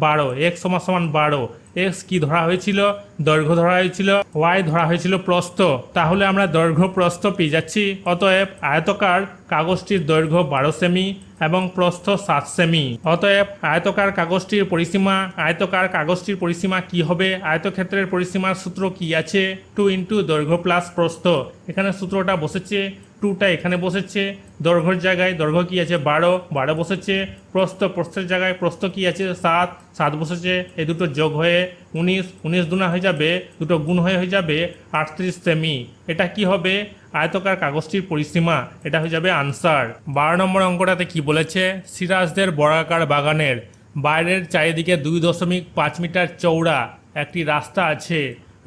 Speaker 1: 12, x সমান সমান 12। x কি ধরা হয়েছিল? দৈর্ঘ্য ধরা হয়েছিল, y ধরা হয়েছিল প্রস্থ। তাহলে আমরা দৈর্ঘ্য প্রস্থ পেয়ে যাচ্ছি। অতএব আয়তকার কাগজটির দৈর্ঘ্য 12 সেমি এবং প্রস্থ 7 সেমি। অতএব আয়তকার কাগজটির পরিসীমা, আয়তকার কাগজটির পরিসীমা কি হবে? আয়তক্ষেত্রের পরিসীমার সূত্র কি আছে? 2 ইন্টু দৈর্ঘ্য প্লাস প্রস্থ। এখানে সূত্রটা বসেছে, 2টা এখানে বসেছে, দৈর্ঘ্যের জায়গায় দৈর্ঘ্য কি আছে 12, 12 বসেছে, প্রস্থের জায়গায় প্রস্থ কি আছে 7, 7 বসেছে। এই দুটো যোগ হয়ে 19, 19 দুনা হয়ে যাবে, দুটো গুণ হয়ে যাবে 38 সেমি। এটা কি হবে? আয়তকার কাগজটির পরিসীমা। এটা হয়ে যাবে আনসার। 12 নম্বর অঙ্কটাতে কি বলেছে? সিরাজদের বর্গাকার বাগানের বাইরের চারিদিকে 2.5 মিটার চওড়া একটি রাস্তা আছে।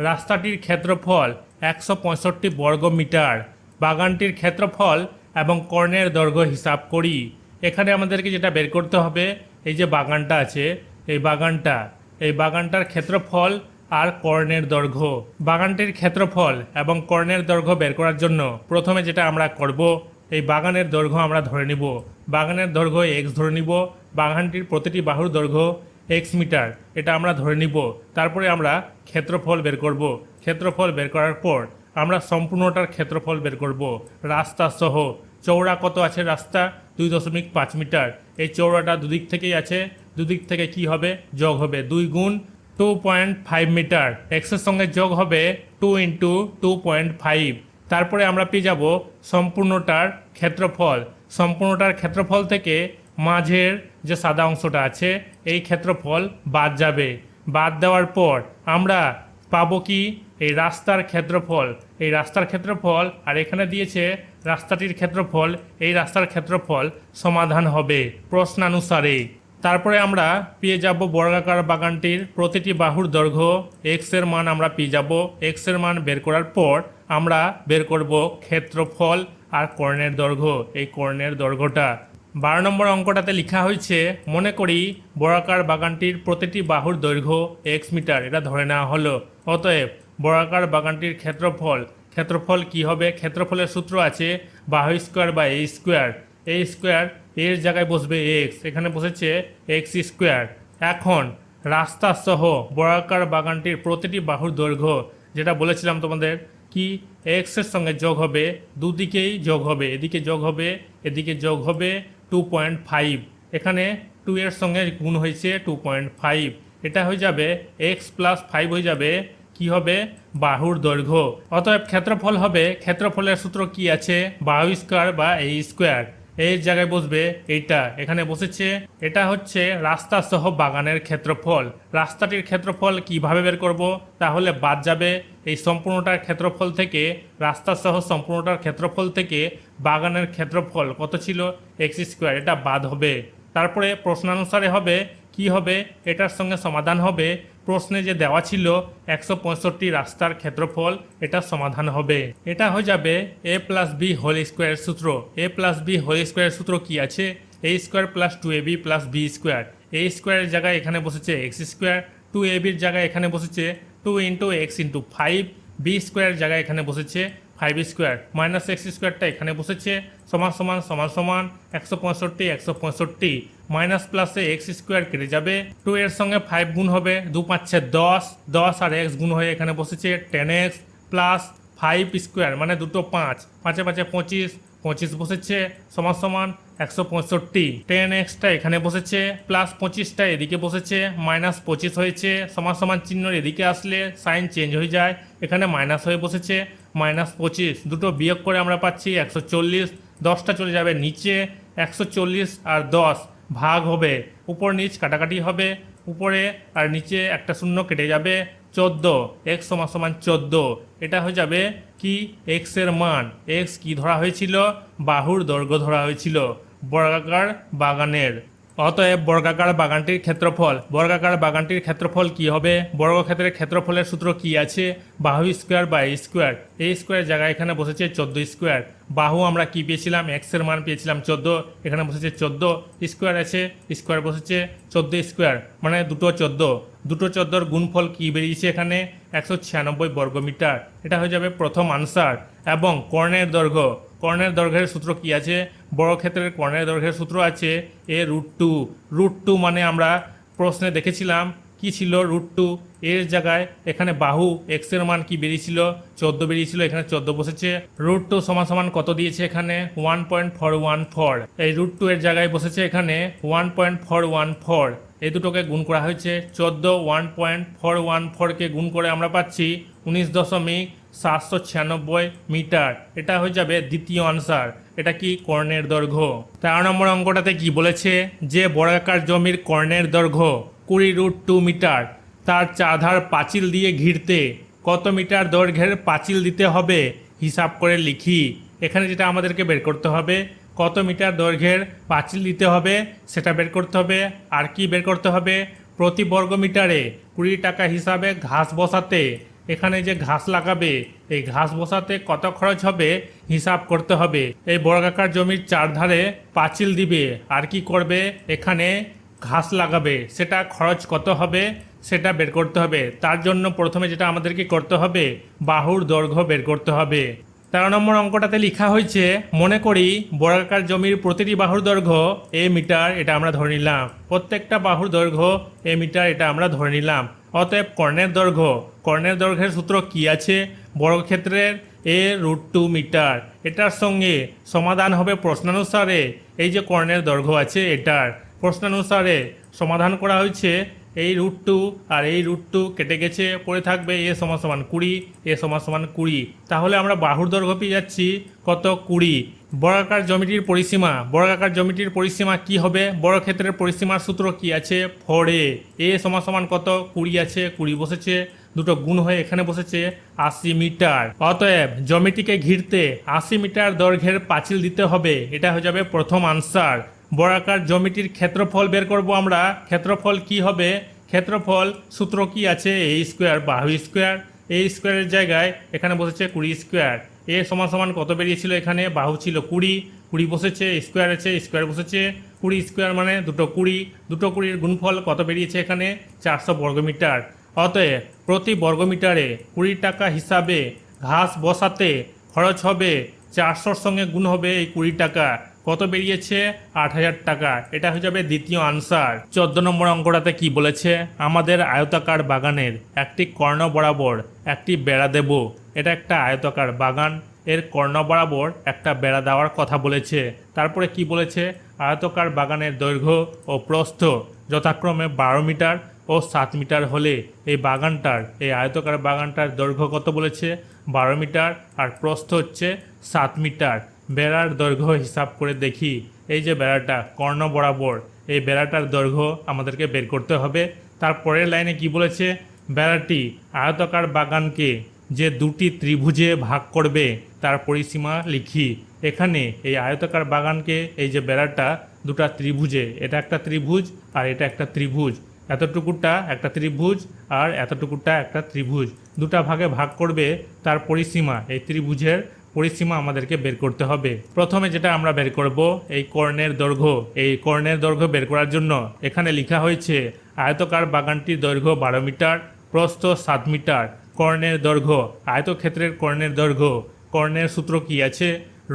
Speaker 1: রাস্তাটির ক্ষেত্রফল 165 বর্গ মিটার। বাগানটির ক্ষেত্রফল এবং কর্ণের দৈর্ঘ্য হিসাব করি। এখানে আমাদেরকে যেটা বের করতে হবে, এই যে বাগানটা আছে, এই বাগানটার ক্ষেত্রফল আর কর্ণের দৈর্ঘ্য। বাগানটির ক্ষেত্রফল এবং কর্ণের দৈর্ঘ্য বের করার জন্য প্রথমে যেটা আমরা করব, এই বাগানের দৈর্ঘ্য আমরা ধরে নিব। বাগানের দৈর্ঘ্য x ধরে নিব। বাগানটির প্রতিটি বাহুর দৈর্ঘ্য x মিটার, এটা আমরা ধরে নিব। তারপরে আমরা ক্ষেত্রফল বের করব। ক্ষেত্রফল বের করার পর আমরা সম্পূর্ণটার ক্ষেত্রফল বের করব রাস্তা সহ। চওড়া কত আছে রাস্তা? 2.5 মিটার। এই চওড়াটা দুদিক থেকেই আছে, দুদিক থেকে কি হবে? যোগ হবে, 2 গুণ 2.5 মিটার। এক্সের সঙ্গে যোগ হবে 2 ইন্টু 2.5। তারপরে আমরা পেয়ে যাব সম্পূর্ণটার ক্ষেত্রফল। সম্পূর্ণটার ক্ষেত্রফল থেকে মাঝের যে সাদা অংশটা আছে এই ক্ষেত্রফল বাদ যাবে। বাদ দেওয়ার পর আমরা পাবো কি? এই রাস্তার ক্ষেত্রফল। এই রাস্তার ক্ষেত্রফল আর এখানে দিয়েছে রাস্তাটির ক্ষেত্রফল। এই রাস্তার ক্ষেত্রফল সমাধান হবে প্রশ্নানুসারে। তারপরে আমরা পেয়ে যাব বর্গাকার বাগানটির প্রতিটি বাহুর দৈর্ঘ্য x এর মান আমরা পেয়ে যাব। x এর মান বের করার পর আমরা বের করব ক্ষেত্রফল আর কর্ণের দৈর্ঘ্য। এই কর্ণের দৈর্ঘ্যটা 12 নম্বর অঙ্কটাতে লেখা হয়েছে, মনে করি বর্গাকার বাগানটির প্রতিটি বাহুর দৈর্ঘ্য x মিটার, এটা ধরে নেওয়া হলো। অতএব বর্গাকার বাগানটির ক্ষেত্রফল কি হবে? ক্ষেত্রফলের সূত্র আছে বাহু স্কোয়ার বা a স্কোয়ার। a স্কোয়ার এর জায়গায় বসবে x, এখানে বসেছে x স্কোয়ার। এখন রাস্তা সহ বর্গাকার বাগানটির প্রতিটি বাহুর দৈর্ঘ্য, যেটা বলেছিলাম তোমাদের, কি x এর সঙ্গে যোগ হবে, দুদিকেই যোগ হবে, এদিকে যোগ হবে, এদিকে যোগ হবে 2.5। এখানে 2 এর সঙ্গে গুণ হয়েছে 2.5, এটা হয়ে যাবে x প্লাস 5 হয়ে যাবে কি হবে? বাহুর দৈর্ঘ্য। অতএব ক্ষেত্রফল হবে, ক্ষেত্রফলের সূত্র কি আছে? বাহু স্কোয়ার বা a স্কোয়ার। এর জায়গায় বসবে এইটা, এখানে বসেছে। এটা হচ্ছে রাস্তা সহ বাগানের ক্ষেত্রফল। রাস্তাটির ক্ষেত্রফল কিভাবে বের করব? তাহলে বাদ যাবে এই সম্পূর্ণটার ক্ষেত্রফল থেকে, রাস্তা সহ সম্পূর্ণটার ক্ষেত্রফল থেকে বাগানের ক্ষেত্রফল কত ছিল? x স্কোয়ার, এটা বাদ হবে। তারপরে প্রশ্নানুসারে হবে কি হবে? এটার সঙ্গে সমাধান হবে। প্রশ্নে যে দেওয়া ছিল 165 রাস্তার ক্ষেত্রফল, এটা সমাধান হবে। এটা হয়ে যাবে a plus B whole square সূত্র। a plus B whole square সূত্র কি আছে? a square plus 2ab plus B square. a স্কোয়ারের জায়গায় এখানে বসেছে x স্কোয়ার, 2abর জায়গায় এখানে বসেছে 2 ইন্টু এক্স ইন্টু 5, বি স্কোয়ারের জায়গায় এখানে বসেছে 5 স্কোয়ার, মাইনাস এক্স স্কোয়ারটা এখানে বসেছে, সমান সমান সমান সমান 165 165, মাইনাস প্লাসে এক্স স্কোয়ার কেটে যাবে, 2 এর সঙ্গে 5 গুণ হবে, 2 5 10, 10 আর এক্স গুণ হয়ে এখানে বসেছে 10x প্লাস 5 স্কোয়ার, মানে দুটো 5, 5 5 25, 25 বসেছে সমান সমান 165। 10x এখানে বসেছে প্লাস 25টা এদিকে বসেছে মাইনাস 25 হয়েছে সমান সমান চিহ্ন এদিকে আসলে সাইন চেঞ্জ হয়ে যায়, এখানে মাইনাস হয়ে বসেছে মাইনাস 25। দুটো বিয়োগ করে আমরা পাচ্ছি 140। 10টা চলে যাবে নিচে, 140 আর 10 ভাগ হবে, উপর নিচ কাটাকাটি হবে, উপরে আর নিচে একটা শূন্য কেটে যাবে, 14। এক্স সমান সমান 14। এটা হয়ে যাবে কি এক্স এর মান। এক্স কি ধরা হয়েছিল? বাহুর দৈর্ঘ্য ধরা হয়েছিল বর্গাকার বাগানের। অতএব বর্গাকার বাগানটির ক্ষেত্রফল, বর্গাকার বাগানটির ক্ষেত্রফল কি হবে? বর্গক্ষেত্রের ক্ষেত্রফলের সূত্র কি আছে? বাহু স্কোয়ার বাই স্কোয়ার। এই স্কোয়ার জায়গায় এখানে বসেছে 14 স্কোয়ার। বাহু আমরা কি পেয়েছিলাম? এক্স এর মান পেয়েছিলাম 14, এখানে বসেছে 14 স্কোয়ার আছে, স্কোয়ার বসেছে 14 স্কোয়ার মানে দুটো 14। দুটো 14 গুণফল কি বেরিয়েছে এখানে? 196 বর্গমিটার। এটা হয়ে যাবে প্রথম আনসার। এবং কর্ণের দৈর্ঘ্য, কর্ণের দৈর্ঘ্যের সূত্র কি আছে? বর্গক্ষেত্রের কর্ণের দৈর্ঘ্যের সূত্র আছে a√2। √2 মানে আমরা প্রশ্নে দেখেছিলাম কি ছিল? √2 এর জায়গায় এখানে বাহু এক্স এর মান কি বেরিয়েছিল? 14 বেরিয়েছিল, এখানে 14 বসেছে। √2 সমান সমান কত দিয়েছে এখানে? 1.414। এই √2 এর জায়গায় বসেছে এখানে 1.414। এই দুটোকে গুণ করা হয়েছে 14, 1.414কে গুণ করে আমরা পাচ্ছি 19.796 মিটার। এটা হয়ে যাবে দ্বিতীয় আনসার। এটা কি কর্ণের দৈর্ঘ্য। 13 নম্বর অঙ্কটাতে কি বলেছে? যে বর্গাকার জমির কর্ণের দৈর্ঘ্য 20√2 মিটার, তার চারধার পাঁচিল দিয়ে ঘিরতে কত মিটার দৈর্ঘ্যের পাঁচিল দিতে হবে হিসাব করে লিখি। এখানে যেটা আমাদেরকে বের করতে হবে, কত মিটার দৈর্ঘ্যের পাঁচিল দিতে হবে সেটা বের করতে হবে। আর কি বের করতে হবে? প্রতি বর্গ মিটারে 20 টাকা হিসাবে ঘাস বসাতে, এখানে যে ঘাস লাগাবে এই ঘাস বসাতে কত খরচ হবে হিসাব করতে হবে। এই বর্গাকার জমির চারধারে পাঁচিল দিবে আর কি করবে? এখানে ঘাস লাগাবে, সেটা খরচ কত হবে সেটা বের করতে হবে। তার জন্য প্রথমে যেটা আমাদেরকে করতে হবে, বাহুর দৈর্ঘ্য বের করতে হবে। 13 নম্বর অঙ্কটাতে লেখা হয়েছে, মনে করি বর্গাকার জমির প্রতিটি বাহুর দৈর্ঘ্য এ মিটার, এটা আমরা ধরে নিলাম। প্রত্যেকটা বাহুর দৈর্ঘ্য এ মিটার, এটা আমরা ধরে নিলাম। অতএব কর্ণের দৈর্ঘ্য, কর্ণের দৈর্ঘ্যের সূত্র কি আছে? বর্গক্ষেত্রের a√2 মিটার। এটার সঙ্গে সমাধান হবে প্রশ্নানুসারে। এই যে কর্ণের দৈর্ঘ্য আছে এটার প্রশ্নানুসারে সমাধান করা হয়েছে। এই √2 আর এই √2 কেটে গেছে, পড়ে থাকবে a সমান সমান 20, a সমান সমান 20। তাহলে আমরা বাহুর দৈর্ঘ্য পেয়ে যাচ্ছি কত? 20। বর্গাকার জমিটির পরিসীমা, বর্গাকার জমিটির পরিসীমা কি হবে? বর্গক্ষেত্রের পরিসীমার সূত্র কি আছে? 4a। a সমান সমান কত? 20 আছে, 20 বসেছে, দুটো গুণ হয়ে এখানে বসেছে 80 মিটার। অতএব জমিটিকে ঘিরতে 80 মিটার দৈর্ঘ্যের পাঁচিল দিতে হবে। এটা হয়ে যাবে প্রথম আনসার। বর্গাকার জমিটির ক্ষেত্রফল বের করব আমরা। ক্ষেত্রফল কি হবে? ক্ষেত্রফল সূত্র কি আছে? a স্কোয়ার বাহু স্কোয়ার। a স্কোয়ারের জায়গায় এখানে বসেছে 20 স্কোয়ার। a সমান সমান কত বেরিয়েছিল? এখানে বাহু ছিল 20, 20 বসেছে, স্কোয়ার আছে, স্কোয়ার বসেছে, 20 স্কোয়ার মানে দুটো 20, দুটো 20-এর গুণফল কত বেরিয়েছে এখানে? 400 বর্গমিটার। অতএব প্রতি বর্গমিটারে 20 টাকা হিসাবে ঘাস বসাতে খরচ হবে 400-র সঙ্গে গুণ হবে এই 20 টাকা, কত বেরিয়েছে? 8000 টাকা। এটা হয়ে যাবে দ্বিতীয় আনসার। 14 নম্বর অঙ্কটাতে কি বলেছে? আমাদের আয়তাকার বাগানের একটি কর্ণ বরাবর একটি বেড়া দেব। এটা একটা আয়তাকার বাগান, এর কর্ণ বরাবর একটা বেড়া দেওয়ার কথা বলেছে। তারপরে কি বলেছে? আয়তাকার বাগানের দৈর্ঘ্য ও প্রস্থ যথাক্রমে 12 মিটার ও 7 মিটার হলে এই বাগানটার, এই আয়তাকার বাগানটার দৈর্ঘ্য কত বলেছে? 12 মিটার আর প্রস্থ হচ্ছে 7 মিটার। বেড়ার দৈর্ঘ্য হিসাব করে দেখি। এই যে বেড়াটা কর্ণ বরাবর, এই বেড়াটার দৈর্ঘ্য আমাদেরকে বের করতে হবে। তারপরের লাইনে কি বলেছে? বেড়াটি আয়তাকার বাগানকে যে দুটি ত্রিভুজে ভাগ করবে তার পরিসীমা লিখি। এখানে এই আয়তাকার বাগানকে, এই যে বেড়াটা দুটা ত্রিভুজে, এটা একটা ত্রিভুজ আর এটা একটা ত্রিভুজ, এতটুকুটা একটা ত্রিভুজ আর এতটুকুটা একটা ত্রিভুজ, দুটা ভাগে ভাগ করবে, তার পরিসীমা, এই ত্রিভুজের পরিসীমা আমাদেরকে বের করতে হবে। প্রথমে যেটা আমরা বের করব এই কর্ণের দৈর্ঘ্য। এই কর্ণের দৈর্ঘ্য বের করার জন্য এখানে লেখা হয়েছে আয়তাকার বাগানটির দৈর্ঘ্য 12 মিটার, প্রস্থ 7 মিটার। কর্ণের দৈর্ঘ্য, আয়তক্ষেত্রের কর্ণের দৈর্ঘ্য, কর্ণের সূত্র কি আছে?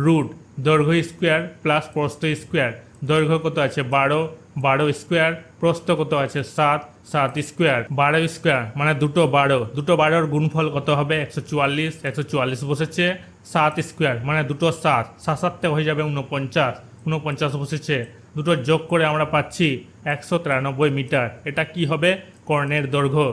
Speaker 1: রুট দৈর্ঘ্য স্কোয়ার প্লাস প্রস্থ স্কোয়ার। দৈর্ঘ্য কত আছে? 12, 12 স্কোয়ার, প্রস্থ কত আছে? 7, 7 স্কোয়ার। 12 স্কোয়ার মানে দুটো 12, দুটো 12-র গুণফল কত হবে? 144, 144 বসেছে 7 স্কোয়ার মানে দুটো 7, 7 হয়ে যাবে 49, 49 বসেছে। দুটো যোগ করে আমরা পাচ্ছি 193 মিটার। এটা কি হবে? কর্ণের দৈর্ঘ্য।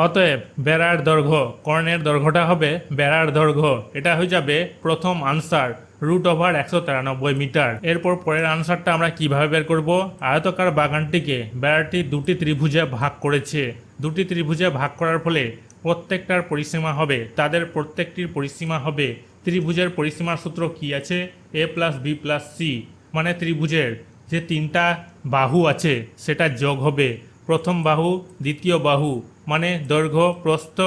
Speaker 1: অতএব বেড়ার দৈর্ঘ্য, কর্ণের দৈর্ঘ্যটা হবে বেড়ার দৈর্ঘ্য। এটা হয়ে যাবে প্রথম আনসার √193 মিটার। এরপর পরের আনসারটা আমরা কিভাবে বের করব? আয়তকার বাগানটিকে বেড়াটি দুটি ত্রিভুজে ভাগ করেছে। দুটি ত্রিভুজে ভাগ করার ফলে প্রত্যেকটার পরিসীমা হবে, তাদের প্রত্যেকটির পরিসীমা হবে, ত্রিভুজের পরিসীমার সূত্র কি আছে? a + b + c, মানে ত্রিভুজের যে তিনটা বাহু আছে সেটা যোগ হবে। প্রথম বাহু, দ্বিতীয় বাহু, মানে দৈর্ঘ্য, প্রস্থ,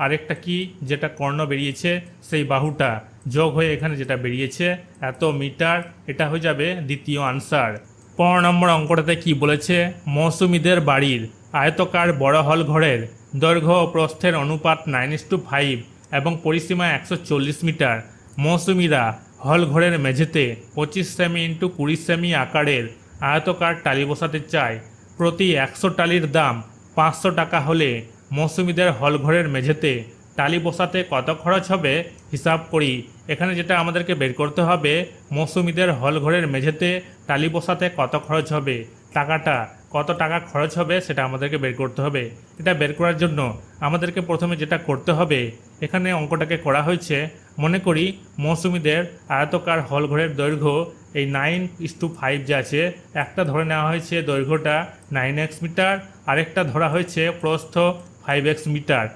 Speaker 1: আরেকটা কি যেটা কর্ণ বেরিয়েছে সেই বাহুটা যোগ হয়ে এখানে যেটা বেরিয়েছে এত মিটার। এটা হয়ে যাবে দ্বিতীয় আনসার। 15 নম্বর অঙ্কটাতে কি বলেছে? মৌসুমীদের বাড়ির আয়তকার বড় হল ঘরের দৈর্ঘ্য ও প্রস্থের অনুপাত 9:5 এবং পরিসীমা 140 মিটার। মৌসুমীরা হল ঘরের মেঝেতে 25 সেমি × 20 সেমি আকারের আয়তকার টালি বসাতে চায়। প্রতি 100 টালির দাম 500 টাকা হলে মৌসুমীদের হলঘরের মেঝেতে টালি বসাতে কত খরচ হবে? হিসাব করি। এখানে যেটা আমাদেরকে বের করতে হবে, মৌসুমীদের হলঘরের মেঝেতে টালি বসাতে কত খরচ হবে, টাকাটা কত টাকা খরচ হবে সেটা আমাদেরকে বের করতে হবে। এটা বের করার জন্য আমাদেরকে প্রথমে যেটা করতে হবে, এখানে অঙ্কটাকে করা হয়েছে, মনে করি মৌসুমীদের আয়তকার হলঘরের দৈর্ঘ্য এই 9:5 যে আছে, একটা ধরে নেওয়া হয়েছে দৈর্ঘ্যটা 9x মিটার, আরেকটা ধরা হয়েছে প্রস্থ 5x মিটার।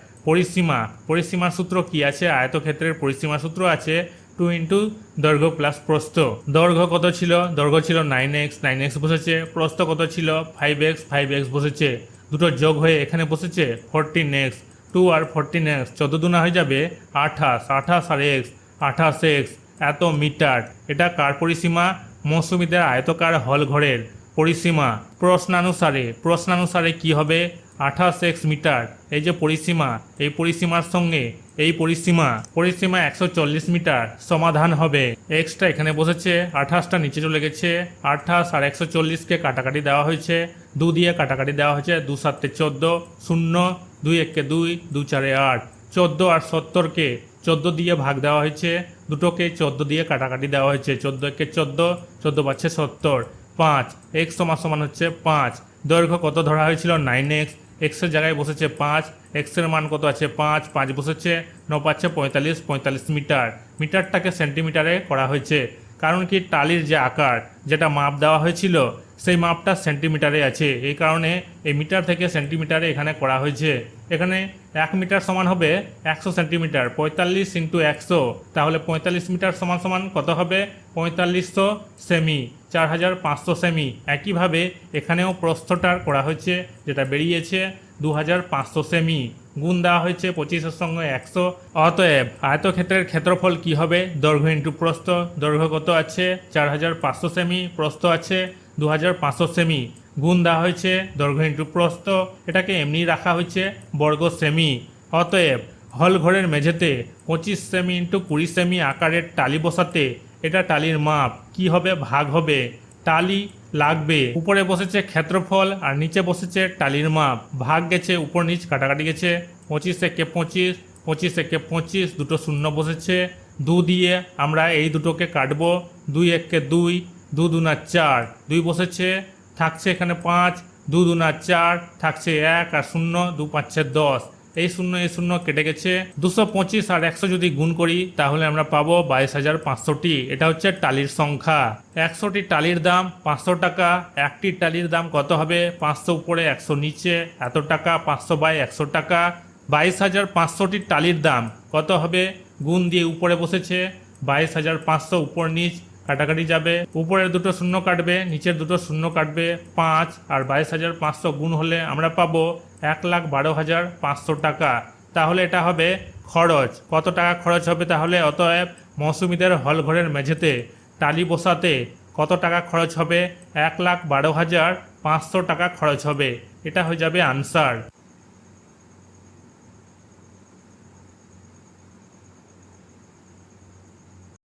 Speaker 1: পরিসীমার সূত্র কি আছে? আয়তক্ষেত্রের পরিসীমার সূত্র আছে 2 × দৈর্ঘ্য প্লাস প্রস্থ। দৈর্ঘ্য কত ছিল? দৈর্ঘ্য ছিল 9x বসেছে। প্রস্থ কত ছিল? 5x বসেছে। দুটো যোগ হয়ে এখানে বসেছে 14x। 2 আর 14x 14 দুনা হয়ে যাবে 28, 28 আর x 28x, এত মিটার। এটা কার পরিসীমা? মৌসুমীদের আয়তকার হল ঘরের পরিসীমা। প্রশ্নানুসারে কি হবে? 28x মিটার এই যে পরিসীমা, এই পরিসীমার সঙ্গে এই পরিসীমা 140 মিটার সমাধান হবে। এক্সটা এখানে বসেছে, 28টা নিচে চলে গেছে, 28 আর 140কে কাটাকাটি দেওয়া হয়েছে, 2 দিয়ে কাটাকাটি দেওয়া হয়েছে, 2 × 7 = 14, 0, 2 × 1 = 2, 2 × 4 = 8, 14 আর 70কে 14 দিয়ে ভাগ দেওয়া হয়েছে, দুটোকে 14 দিয়ে কাটাকাটি দেওয়া হয়েছে, 14 × 1 = 14, 14 × 5 = 70, 5, x সমান হচ্ছে 5। দৈর্ঘ্য কত ধরা হয়েছিল? 9x, x এর জায়গায় বসেছে 5, x এর মান কত আছে? 5, 5 বসেছে, 9 × 5 = 45 মিটার। মিটারটাকে সেন্টিমিটারে করা হয়েছে, কারণ কি টালির যে আকার যেটা মাপ দেওয়া হয়েছিল সেই মাপটা সেন্টিমিটারে আছে, এই কারণে এই মিটার থেকে সেন্টিমিটারে এখানে করা হয়েছে। এখানে 1 মিটার সমান হবে 100 সেন্টিমিটার, 45 × 100, তাহলে 45 মিটার সমান কত হবে? 4500 সেমি, 4500 সেমি। একইভাবে এখানেও প্রস্থটার করা হয়েছে, যেটা বেরিয়েছে 2500 সেমি, গুণ দেওয়া হয়েছে 25-এর সঙ্গে 100। অতএব আয়তক্ষেত্রের ক্ষেত্রফল কি হবে? দৈর্ঘ্য × প্রস্থ। দৈর্ঘ্য কত আছে? 4500 সেমি, প্রস্থ আছে 2500 সেমি, গুণ দেওয়া হয়েছে দৈর্ঘ্য × প্রস্থ। এটাকে এমনি রাখা হয়েছে বর্গ সেমি। অতএব হল ঘরের মেঝেতে 25 সেমি × 20 সেমি আকারের টালি বসাতে এটা টালির মাপ কি হবে? ভাগ হবে। টালি লাগবে, উপরে বসেছে ক্ষেত্রফল আর নিচে বসেছে টালির মাপ, ভাগ গেছে, উপর নিচ কাটাকাটি গেছে, 25 × 25, 25 × 25, দুটো শূন্য বসেছে, 2 দিয়ে আমরা এই দুটোকে কাটবো, 2 × 1 = 2, 2 × 2 = 4, 2 বসেছে, থাকছে এখানে 5, 2 × 2 = 4, থাকছে 1 আর 0, 2 × 5 = 10, এই শূন্য কেটে গেছে। 225 আর 100 যদি গুণ করি তাহলে আমরা পাবো 22500টি। এটা হচ্ছে টালির সংখ্যা। 100টি টালির দাম 500 টাকা। একটি টালির দাম কত হবে? 500 উপরে 100 নিচে, এত টাকা, 500/100 টাকা। 22500টি টালির দাম কত হবে? গুণ দিয়ে উপরে বসেছে 22500, উপর নিচ কাটাকাটি যাবে, উপরের দুটো শূন্য কাটবে, নিচের দুটো শূন্য কাটবে, 5 আর 22500 গুণ হলে আমরা পাবো 1,12,500 টাকা। তাহলে এটা হবে খরচ। কত টাকা খরচ হবে তাহলে? অতএব মৌসুমীদের হল ঘরের মেঝেতে টালি বসাতে কত টাকা খরচ হবে? 1,12,500 টাকা খরচ হবে। এটা হয়ে যাবে আনসার।